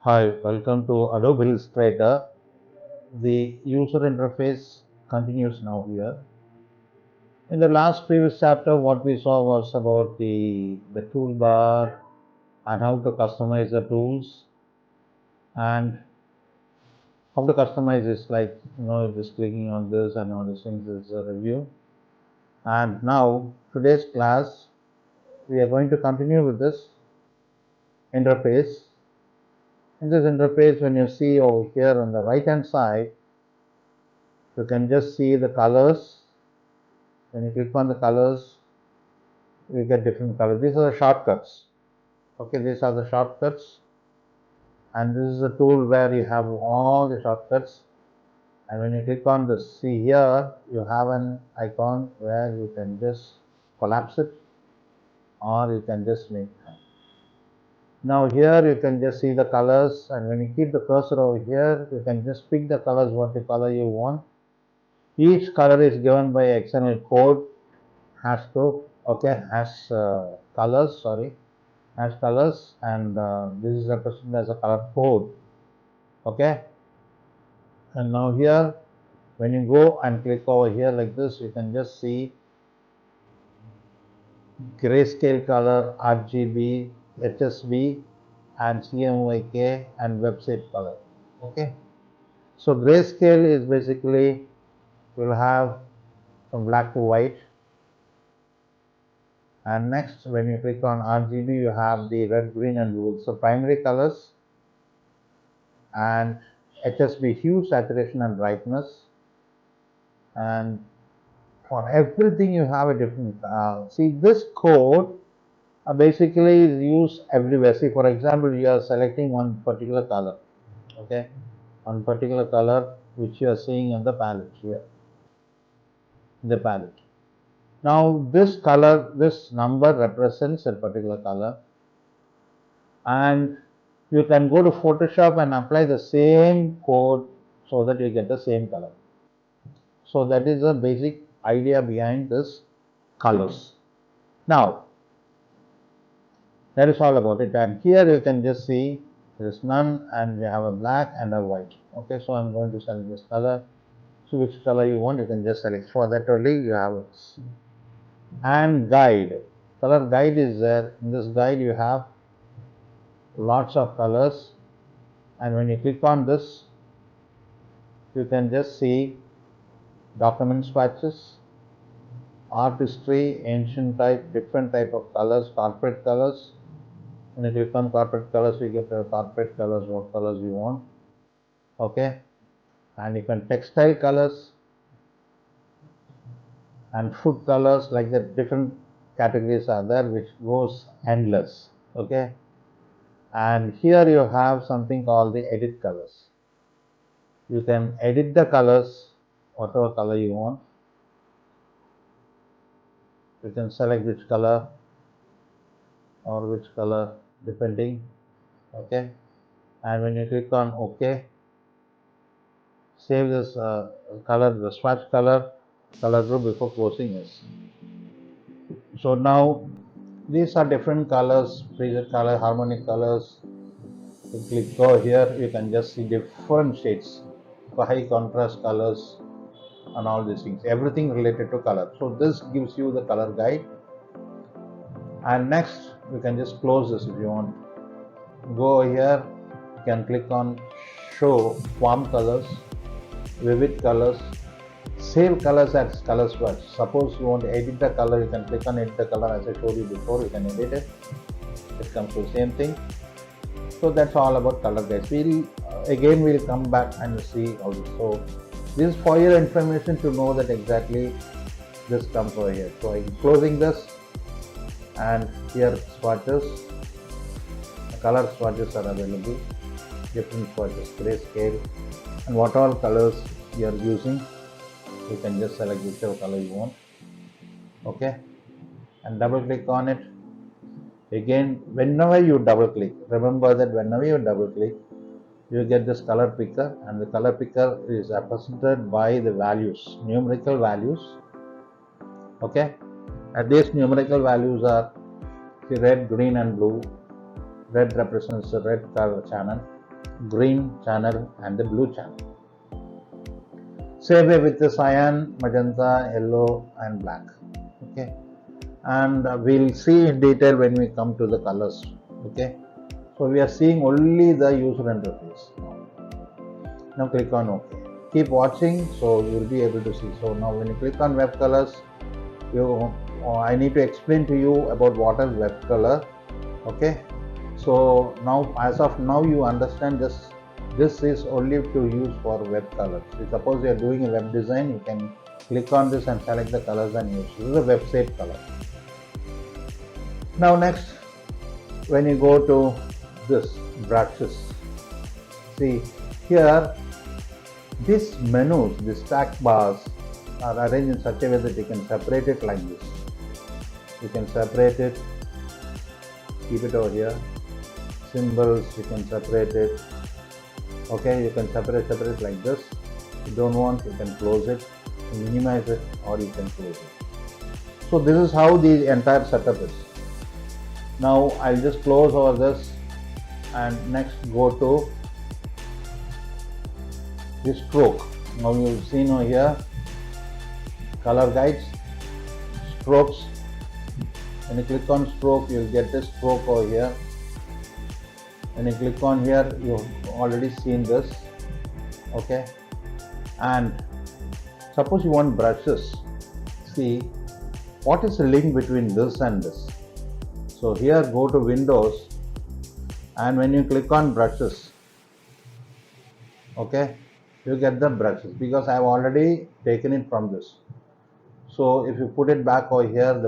Hi, welcome to Adobe Illustrator. The user interface continues now here. In the last previous chapter, what we saw was about the toolbar and how to customize the tools, and how to customize is like, just clicking on this and all these things is a review. And now, today's class, we are going to continue with this interface. In this interface, when you see over here on the right hand side, you can just see the colors. When you click on the colors, you get different colors. These are the shortcuts. Okay, these are the shortcuts, and this is a tool where you have all the shortcuts. And when you click on this, see here, you have an icon where you can just collapse it, or you can just make. Now here you can just see the colors, and when you keep the cursor over here, you can just pick the colors, what the color you want. Each color is given by external code, has colors, and this is represented as a color code. Okay, and now here, when you go and click over here like this, you can just see grayscale color, RGB, HSV, and CMYK, and website color. Okay, so grayscale is basically will have from black to white. And next, when you click on RGB, you have the red, green, and blue. So primary colors, and HSB hue, saturation, and brightness. And for everything, you have a different. See, this code basically is used everywhere. See, for example, you are selecting one particular color. Okay, one particular color which you are seeing in the palette here. The palette. Now, this color, this number represents a particular color, and you can go to Photoshop and apply the same code so that you get the same color. So that is the basic idea behind this colors. Now, that is all about it, and here you can just see there is none, and we have a black and a white. Okay, so I'm going to select this color. So which color you want, you can just select. For that only you have it. And guide. Color guide is there. In this guide you have lots of colors, and when you click on this, you can just see document swatches, art history, ancient type, different type of colors, corporate colors. When you click on corporate colors, you get the corporate colors, what colors you want. Okay, and you can textile colors and food colors, like that. Different categories are there, which goes endless. Okay, and here you have something called the edit colors. You can edit the colors, whatever color you want. You can select which color or which color depending. Okay, and when you click on OK, save this color, the swatch color group before closing this. So now these are different colors, preset color, harmonic colors. You click go here, you can just see different shades, high contrast colors, and all these things, everything related to color. So this gives you the color guide. And next, you can just close this if you want. Go here, you can click on show warm colors, vivid colors, save colors as color swatch. Suppose you want to edit the color, you can click on edit the color. As I showed you before, you can edit it. It comes to the same thing. So that's all about color guides. We'll come back and see all this. So this is for your information to know that exactly this comes over here. So I'm closing this, and here swatches, the color swatches are available, different swatches, grayscale, and what all colors you are using, you can just select whichever color you want. Okay, and double click on it. Again, whenever you double click, remember that whenever you double click, you get this color picker, and the color picker is represented by the values, numerical values. Okay, and these numerical values are the red, green, and blue. Red represents the red color channel, green channel and the blue channel. Same way with the cyan, magenta, yellow and black. Okay, and we'll see in detail when we come to the colors. Okay, so we are seeing only the user interface. Now click on OK. Keep watching, so you will be able to see. So now when you click on web colors, I need to explain to you about what is web color. Okay, so now as of now you understand this is only to use for web colors. Suppose you are doing a web design, you can click on this and select the colors and use. This is a website color. Now next, when you go to this brushes, see here these menus, these stack bars are arranged in such a way that you can separate it like this. You can separate it, keep it over here. Symbols, you can separate it. Okay, you can separate like this. If you don't want, you can close it, minimize it, or you can close it. So this is how the entire setup is. Now I'll just close over this and next go to the stroke. Now you've seen over here color guides, strokes. When you click on stroke, you'll get this stroke over here. When you click on here, you've already seen this. Okay, and suppose you want brushes. See what is the link between this and this. So here go to Windows, and when you click on brushes, okay, you get the brushes because I have already taken it from this. So if you put it back over here,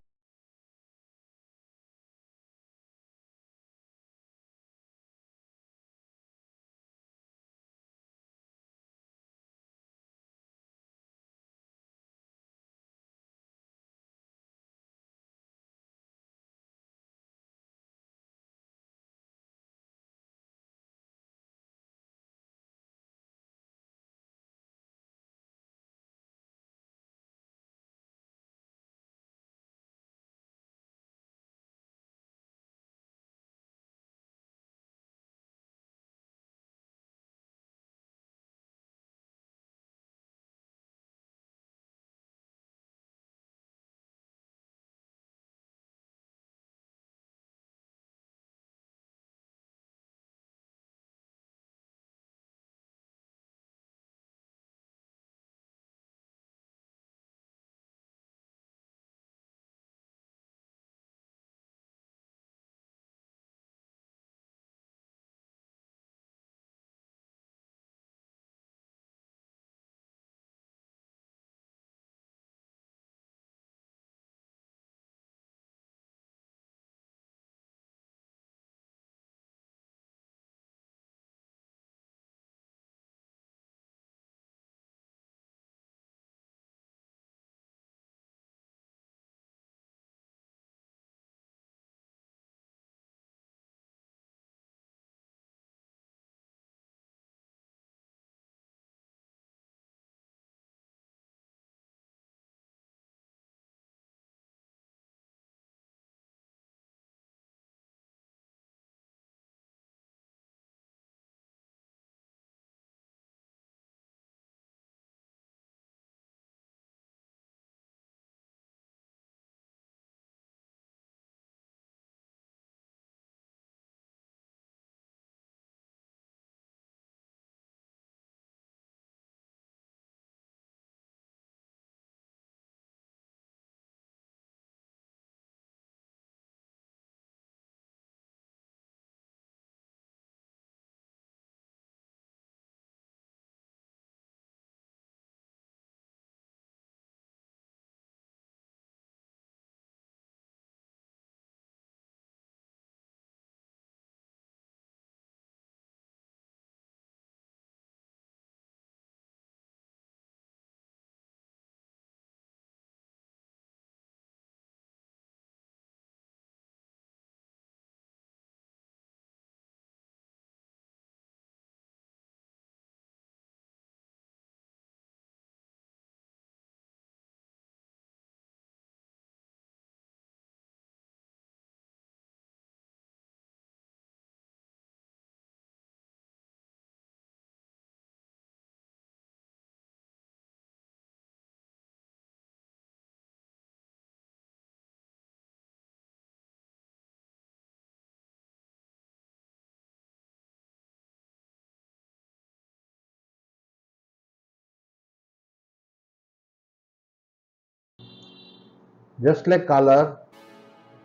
Just like color,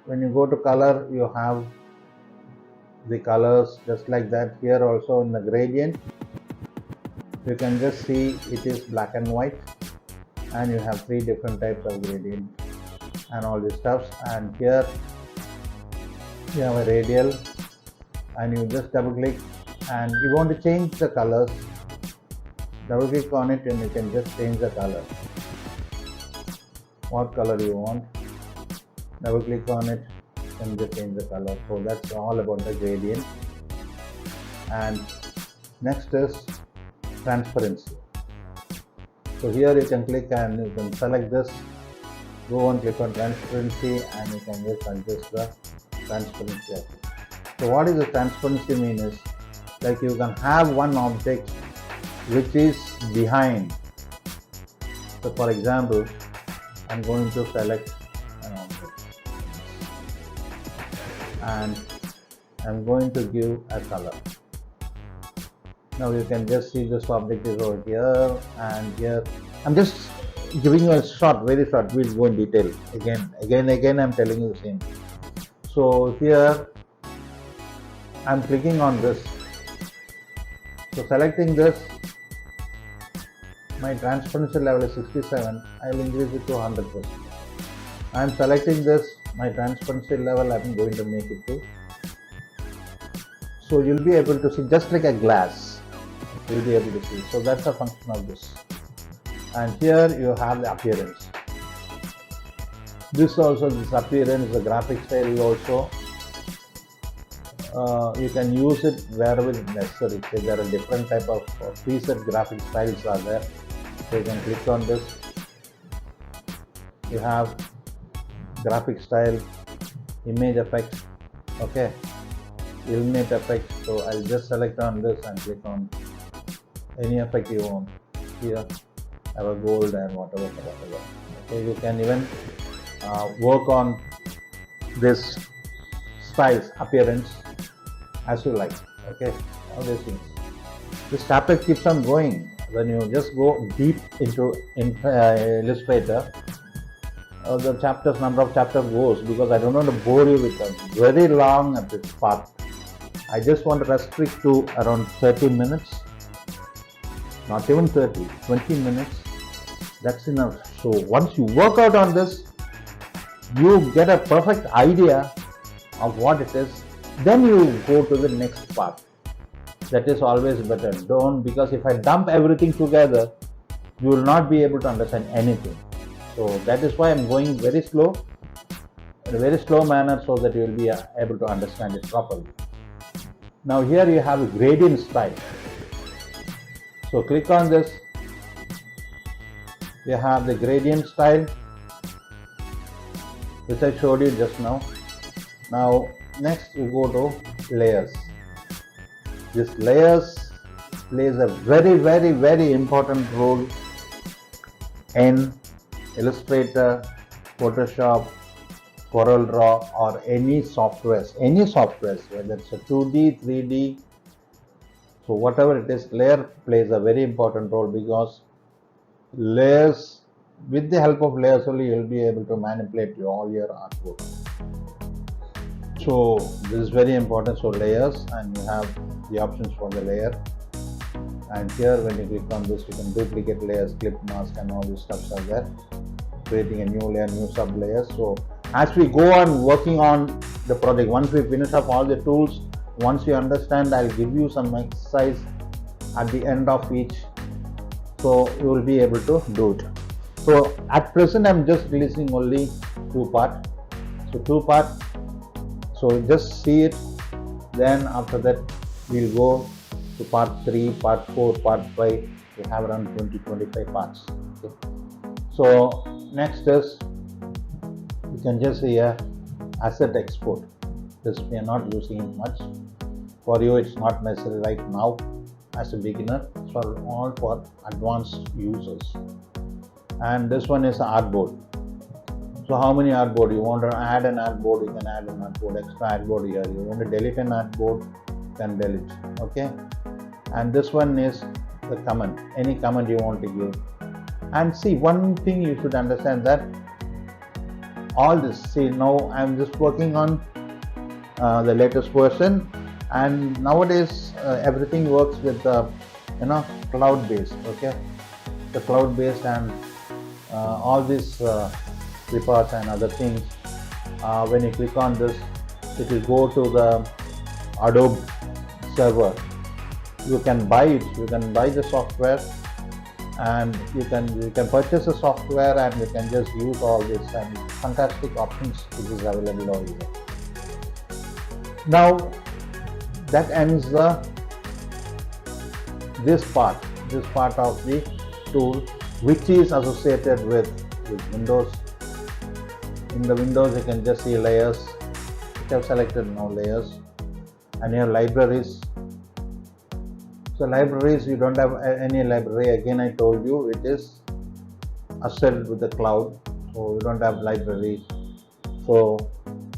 when you go to color, you have the colors just like that. Here also in the gradient, you can just see it is black and white, and you have 3 different types of gradient and all this stuff. And here you have a radial, and you just double click and you want to change the colors. Double click on it and you can just change the color. What color you want, double click on it and just change the color. So that's all about the gradient. And next is transparency. So here you can click and you can select this, go and click on transparency, and you can just adjust the transparency of it. So what is the transparency mean is, like you can have one object which is behind. So for example, I'm going to select an object and I'm going to give a color. Now you can just see this object is over here and here. I'm just giving you a short, very short. We'll go in detail again. I'm telling you the same. So here I'm clicking on this. So selecting this, my transparency level is 67. I will increase it to 100%. I am selecting this, my transparency level I'm going to make it to. So you'll be able to see just like a glass. You'll be able to see. So that's the function of this. And here you have the appearance. This appearance, the graphic style also. You can use it wherever necessary. So there are different type of preset graphic styles are there. So you can click on this. You have graphic style, image effects, okay, illuminate effect. So I'll just select on this and click on any effect you want. Here have a gold and whatever. Okay, you can even work on this styles, appearance as you like. Okay, all these things. This chapter keeps on going. When you just go deep into Illustrator, the number of chapters goes, because I don't want to bore you with a very long part. I just want to restrict to around 30 minutes, not even 30, 20 minutes. That's enough. So once you work out on this, you get a perfect idea of what it is. Then you go to the next part. That is always better. Don't, because if I dump everything together, you will not be able to understand anything. So that is why I'm going very slow, in a very slow manner, so that you will be able to understand it properly. Now here you have a gradient style. So click on this. You have the gradient style, which I showed you just now. Now next you go to layers. This layers plays a very important role in Illustrator, Photoshop, CorelDRAW, or any softwares, whether it's a 2D, 3D. So whatever it is, layer plays a very important role, because layers, with the help of layers only, you'll be able to manipulate all your artwork. So this is very important. So layers, and you have the options for the layer. And here when you click on this, you can duplicate layers, clip mask, and all these stuff are there. Creating a new layer, new sub layers. So as we go on working on the project, once we finish up all the tools, once you understand, I'll give you some exercise at the end of each, so you will be able to do it. So at present I'm just releasing only 2 parts. So 2 parts. So just see it. Then after that we'll go to part 3, part 4, part 5. We have around 20-25 parts. Okay. So next is, you can just see a asset export. This we are not using it much. For you it's not necessary right now as a beginner. It's for all for advanced users. And this one is artboard. So how many artboard? You want to add an artboard, you can add an artboard, extra artboard here. You want to delete an artboard, you can delete. Okay. And this one is the comment, any comment you want to give. And see, one thing you should understand, that all this. See, now I'm just working on the latest version, and nowadays everything works with the cloud based. Okay, the cloud based, and all these reports and other things, when you click on this, it will go to the Adobe server. You can buy it, you can buy the software, and you can purchase the software, and you can just use all this, and fantastic options which is available over here. Now that ends this part of the tool, which is associated with Windows. In the Windows, you can just see layers, which I've selected now, layers, and your libraries. So libraries, you don't have any library. Again, I told you it is associated with the cloud, so you don't have library. So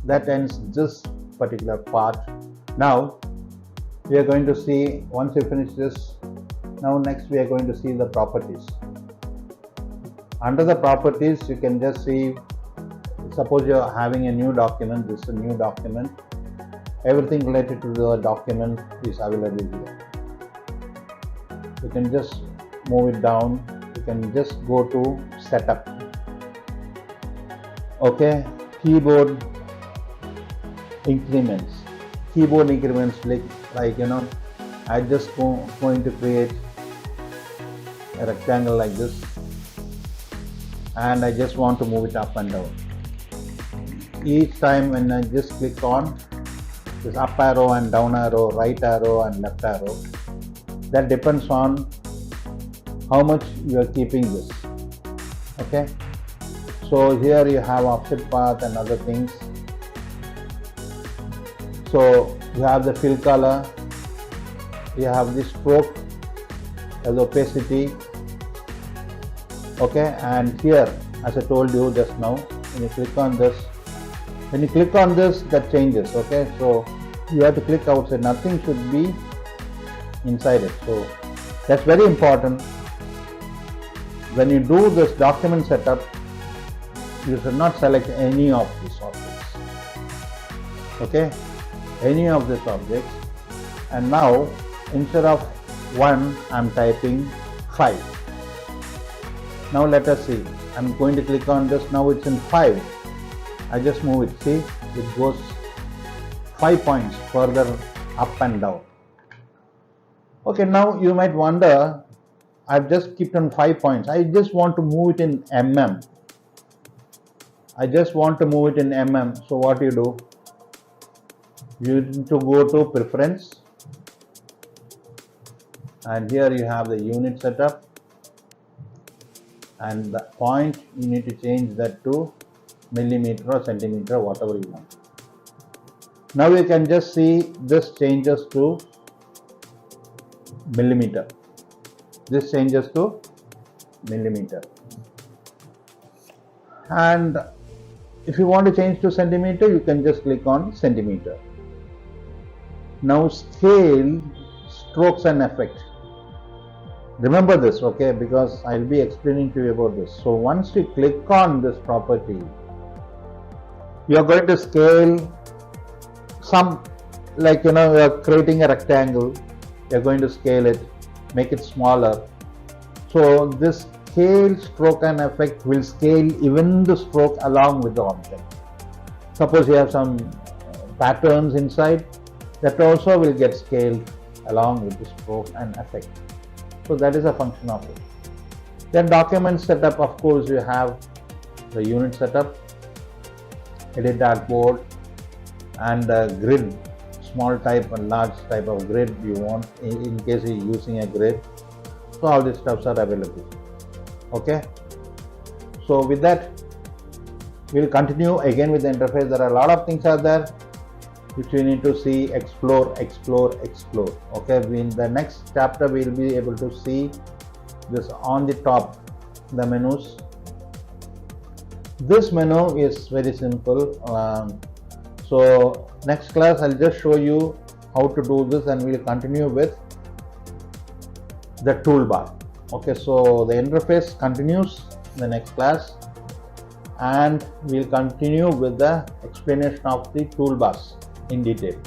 that ends this particular part. Now we are going to see, once we finish this, now next we are going to see the properties. Under the properties, you can just see, suppose you are having a new document. This is a new document. Everything related to the document is available here. You can just move it down. You can just go to setup. Okay, keyboard increments. Keyboard increments, like I just going to create a rectangle like this, and I just want to move it up and down. Each time when I just click on this up arrow and down arrow, right arrow and left arrow, that depends on how much you are keeping this. Okay, so here you have offset path and other things. So you have the fill color, you have the stroke, the opacity. Okay, and here, as I told you just now, when you click on this, that changes. Okay, so you have to click outside. Nothing should be inside it. So that's very important. When you do this document setup, you should not select any of these objects. Okay, any of these objects. And now instead of 1, I'm typing 5. Now let us see. I'm going to click on this. Now it's in 5. I just move it. See, it goes 5 points further up and down. Okay, now you might wonder, I've just kept on 5 points. I just want to move it in mm. So what you do? You need to go to preference, and here you have the unit setup, and the point you need to change that to millimeter or centimeter, whatever you want. Now you can just see this changes to millimeter. This changes to millimeter. And if you want to change to centimeter, you can just click on centimeter. Now scale, strokes and effect. Remember this, okay, because I'll be explaining to you about this. So once you click on this property, you are going to scale some, like you are creating a rectangle, you're going to scale it, make it smaller. So this scale, stroke and effect will scale even the stroke along with the object. Suppose you have some patterns inside, that also will get scaled along with the stroke and effect. So that is a function of it. Then document setup, of course, you have the unit setup, edit dartboard, and grid, small type and large type of grid you want in case you're using a grid. So all these stuffs are available. Okay, so with that we'll continue again with the interface. There are a lot of things out there which we need to see, explore. Okay, in the next chapter we'll be able to see this on the top, the menus. This menu is very simple. So next class I'll just show you how to do this, and we'll continue with the toolbar. Okay, so the interface continues in the next class. and we'll continue with the explanation of the toolbars in detail.